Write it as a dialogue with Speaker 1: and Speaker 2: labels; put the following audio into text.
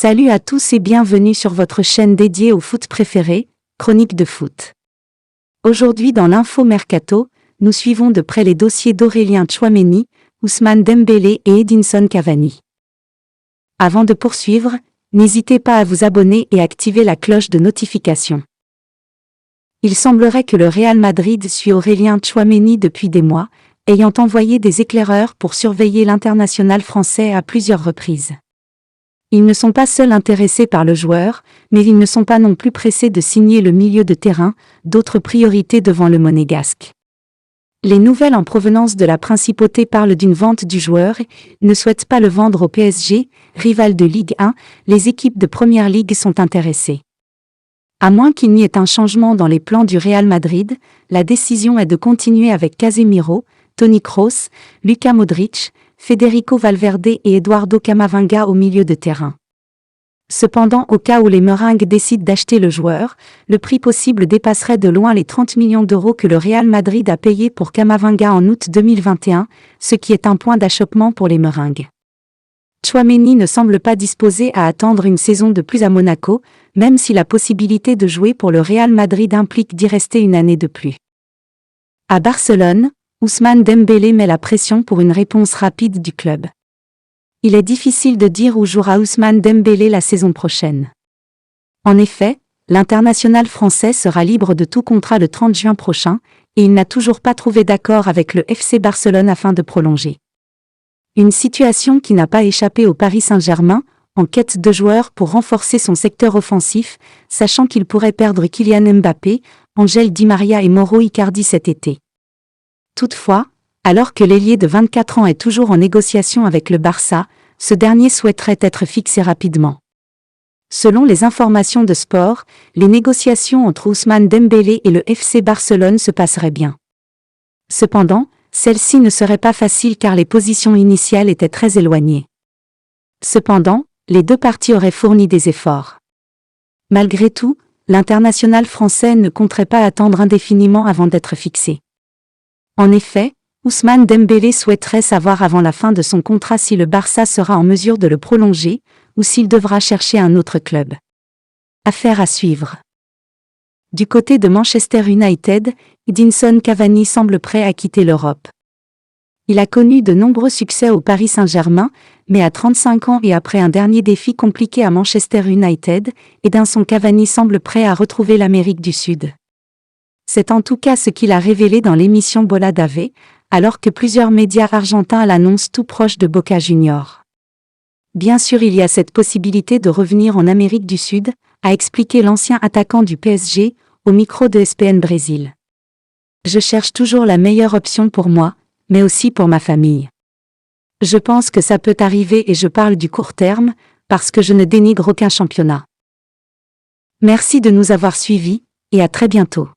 Speaker 1: Salut à tous et bienvenue sur votre chaîne dédiée au foot préféré, Chronique de foot. Aujourd'hui dans l'Info Mercato, nous suivons de près les dossiers d'Aurélien Tchouaméni, Ousmane Dembélé et Edinson Cavani. Avant de poursuivre, n'hésitez pas à vous abonner et activer la cloche de notification. Il semblerait que le Real Madrid suit Aurélien Tchouaméni depuis des mois, ayant envoyé des éclaireurs pour surveiller l'international français à plusieurs reprises. Ils ne sont pas seuls intéressés par le joueur, mais ils ne sont pas non plus pressés de signer le milieu de terrain, d'autres priorités devant le monégasque. Les nouvelles en provenance de la principauté parlent d'une vente du joueur et ne souhaitent pas le vendre au PSG, rival de Ligue 1, les équipes de Première Ligue sont intéressées. À moins qu'il n'y ait un changement dans les plans du Real Madrid, la décision est de continuer avec Casemiro, Toni Kroos, Luka Modric, Federico Valverde et Eduardo Camavinga au milieu de terrain. Cependant, au cas où les Meringues décident d'acheter le joueur, le prix possible dépasserait de loin les 30 millions d'euros que le Real Madrid a payé pour Camavinga en août 2021, ce qui est un point d'achoppement pour les Meringues. Tchouaméni ne semble pas disposé à attendre une saison de plus à Monaco, même si la possibilité de jouer pour le Real Madrid implique d'y rester une année de plus. À Barcelone, Ousmane Dembélé met la pression pour une réponse rapide du club. Il est difficile de dire où jouera Ousmane Dembélé la saison prochaine. En effet, l'international français sera libre de tout contrat le 30 juin prochain, et il n'a toujours pas trouvé d'accord avec le FC Barcelone afin de prolonger. Une situation qui n'a pas échappé au Paris Saint-Germain, en quête de joueurs pour renforcer son secteur offensif, sachant qu'il pourrait perdre Kylian Mbappé, Ángel Di María et Mauro Icardi cet été. Toutefois, alors que l'ailier de 24 ans est toujours en négociation avec le Barça, ce dernier souhaiterait être fixé rapidement. Selon les informations de Sport, les négociations entre Ousmane Dembélé et le FC Barcelone se passeraient bien. Cependant, celle-ci ne serait pas facile car les positions initiales étaient très éloignées. Cependant, les deux parties auraient fourni des efforts. Malgré tout, l'international français ne compterait pas attendre indéfiniment avant d'être fixé. En effet, Ousmane Dembélé souhaiterait savoir avant la fin de son contrat si le Barça sera en mesure de le prolonger, ou s'il devra chercher un autre club. Affaire à suivre. Du côté de Manchester United, Edinson Cavani semble prêt à quitter l'Europe. Il a connu de nombreux succès au Paris Saint-Germain, mais à 35 ans et après un dernier défi compliqué à Manchester United, Edinson Cavani semble prêt à retrouver l'Amérique du Sud. C'est en tout cas ce qu'il a révélé dans l'émission Bola Dave, alors que plusieurs médias argentins l'annoncent tout proche de Boca Juniors. Bien sûr, il y a cette possibilité de revenir en Amérique du Sud, a expliqué l'ancien attaquant du PSG, au micro de ESPN Brésil. Je cherche toujours la meilleure option pour moi, mais aussi pour ma famille. Je pense que ça peut arriver et je parle du court terme, parce que je ne dénigre aucun championnat. Merci de nous avoir suivis, et à très bientôt.